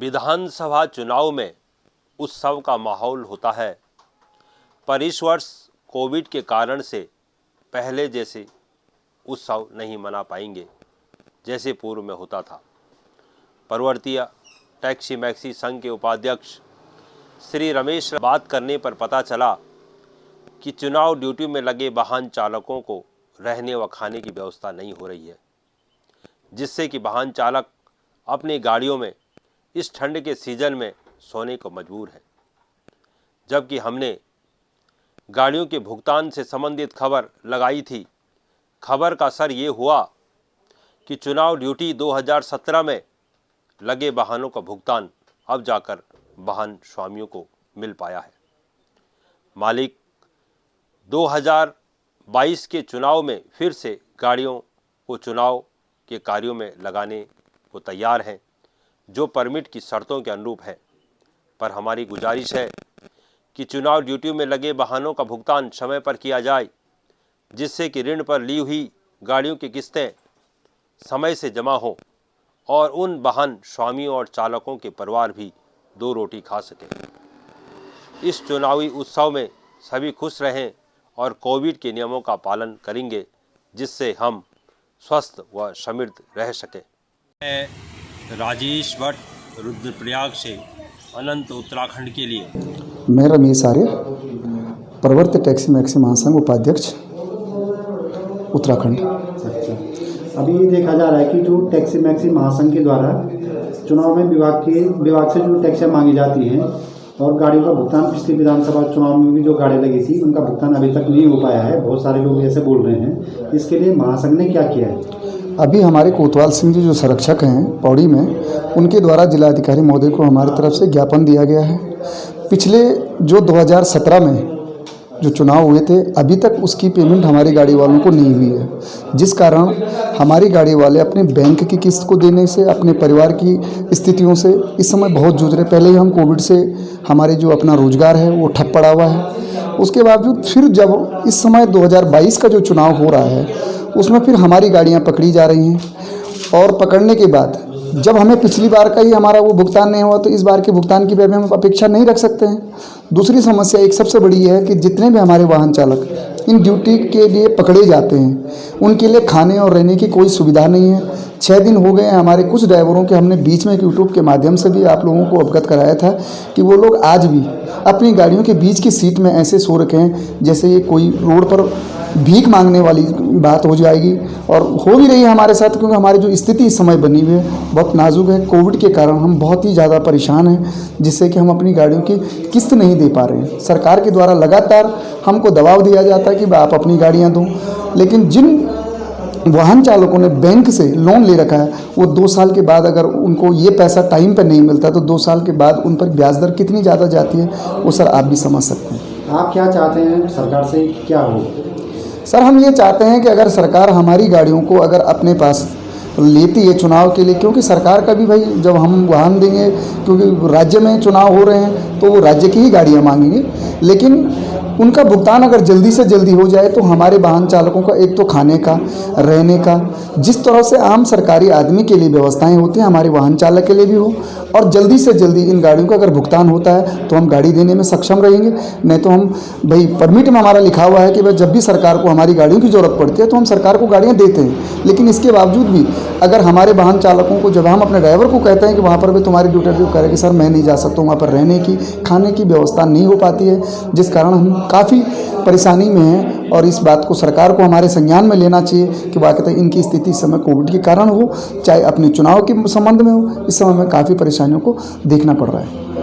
विधानसभा चुनाव में उत्सव का माहौल होता है, पर इस वर्ष कोविड के कारण से पहले जैसे उत्सव नहीं मना पाएंगे जैसे पूर्व में होता था। पर्वतीय टैक्सी मैक्सी संघ के उपाध्यक्ष श्री रमेश बात करने पर पता चला कि चुनाव ड्यूटी में लगे वाहन चालकों को रहने व खाने की व्यवस्था नहीं हो रही है, जिससे कि वाहन चालक अपनी गाड़ियों में इस ठंड के सीजन में सोने को मजबूर है। जबकि हमने गाड़ियों के भुगतान से संबंधित खबर लगाई थी। खबर का असर ये हुआ कि चुनाव ड्यूटी 2017 में लगे वाहनों का भुगतान अब जाकर वाहन स्वामियों को मिल पाया है। मालिक 2022 के चुनाव में फिर से गाड़ियों को चुनाव के कार्यों में लगाने को तैयार हैं, जो परमिट की शर्तों के अनुरूप है। पर हमारी गुजारिश है कि चुनाव ड्यूटी में लगे वाहनों का भुगतान समय पर किया जाए, जिससे कि ऋण पर ली हुई गाड़ियों की किस्तें समय से जमा हों और उन वाहन स्वामियों और चालकों के परिवार भी दो रोटी खा सकें। इस चुनावी उत्सव में सभी खुश रहें और कोविड के नियमों का पालन करेंगे, जिससे हम स्वस्थ व समृद्ध रह सकें। राजेश भट्ट, रुद्रप्रयाग से अनंत उत्तराखंड के लिए। मैं रमेश आर्य, प्रवर्त टैक्सी मैक्सी महासंघ उपाध्यक्ष उत्तराखंड। अच्छा, अभी ये देखा जा रहा है कि जो टैक्सी मैक्सी महासंघ के द्वारा चुनाव में विभाग से जो टैक्सियाँ मांगी जाती हैं और गाड़ियों का भुगतान पिछले विधानसभा चुनाव में भी जो गाड़ी लगी थी उनका भुगतान अभी तक नहीं हो पाया है। बहुत सारे लोग ऐसे बोल रहे हैं। इसके लिए महासंघ ने क्या किया है? अभी हमारे कोतवाल सिंह जी जो संरक्षक हैं पौड़ी में, उनके द्वारा जिलाधिकारी महोदय को हमारी तरफ से ज्ञापन दिया गया है। पिछले जो 2017 में जो चुनाव हुए थे, अभी तक उसकी पेमेंट हमारी गाड़ी वालों को नहीं हुई है, जिस कारण हमारी गाड़ी वाले अपने बैंक की किस्त को देने से, अपने परिवार की स्थितियों से इस समय बहुत जूझ रहे। पहले ही हम कोविड से हमारे जो अपना रोजगार है वो ठप पड़ा हुआ है। उसके बावजूद फिर जब इस समय 2022 का जो चुनाव हो रहा है उसमें फिर हमारी गाड़ियां पकड़ी जा रही हैं, और पकड़ने के बाद जब हमें पिछली बार का ही हमारा वो भुगतान नहीं हुआ तो इस बार के भुगतान की भी हम अपेक्षा नहीं रख सकते हैं। दूसरी समस्या एक सबसे बड़ी है कि जितने भी हमारे वाहन चालक इन ड्यूटी के लिए पकड़े जाते हैं, उनके लिए खाने और रहने की कोई सुविधा नहीं है। 6 दिन हो गए हैं हमारे कुछ ड्राइवरों के, हमने बीच में यूट्यूब के माध्यम से भी आप लोगों को अवगत कराया था कि वो लोग आज भी अपनी गाड़ियों के बीच की सीट में ऐसे सो रखे हैं जैसे ये कोई रोड पर भीख मांगने वाली बात हो जाएगी, और हो भी रही है हमारे साथ, क्योंकि हमारी जो स्थिति इस समय बनी हुई है बहुत नाजुक है। कोविड के कारण हम बहुत ही ज़्यादा परेशान हैं, जिससे कि हम अपनी गाड़ियों की किस्त नहीं दे पा रहे हैं। सरकार के द्वारा लगातार हमको दबाव दिया जाता है कि आप अपनी गाड़ियाँ दो, लेकिन जिन वाहन चालकों ने बैंक से लोन ले रखा है वो 2 साल के बाद अगर उनको ये पैसा टाइम पर नहीं मिलता तो 2 साल के बाद उन पर ब्याज दर कितनी ज़्यादा जाती है वो सर आप भी समझ सकते हैं। आप क्या चाहते हैं सरकार से क्या हो? सर हम ये चाहते हैं कि अगर सरकार हमारी गाड़ियों को अगर अपने पास लेती है चुनाव के लिए, क्योंकि सरकार का भी भाई जब हम वाहन देंगे, क्योंकि राज्य में चुनाव हो रहे हैं तो वो राज्य की ही गाड़ियाँ मांगेंगे, लेकिन उनका भुगतान अगर जल्दी से जल्दी हो जाए तो हमारे वाहन चालकों का एक तो खाने का, रहने का, जिस तरह से आम सरकारी आदमी के लिए व्यवस्थाएं होती हैं हमारे वाहन चालक के लिए भी हो, और जल्दी से जल्दी इन गाड़ियों का अगर भुगतान होता है तो हम गाड़ी देने में सक्षम रहेंगे। नहीं तो हम भाई परमिट में हमारा लिखा हुआ है कि भाई जब भी सरकार को हमारी गाड़ियों की ज़रूरत पड़ती है तो हम सरकार को गाड़ियाँ देते हैं, लेकिन इसके बावजूद भी अगर हमारे वाहन चालकों को जब हम अपने ड्राइवर को कहते हैं कि वहाँ पर भी तुम्हारी ड्यूटी करेगी, सर मैं नहीं जा सकता हूँ, वहाँ पर रहने की खाने की व्यवस्था नहीं हो पाती है, जिस कारण हम काफ़ी परेशानी में हैं। और इस बात को सरकार को हमारे संज्ञान में लेना चाहिए कि वाकई इनकी स्थिति इस समय कोविड के कारण हो, चाहे अपने चुनाव के संबंध में हो, इस समय में काफ़ी परेशानियों को देखना पड़ रहा है।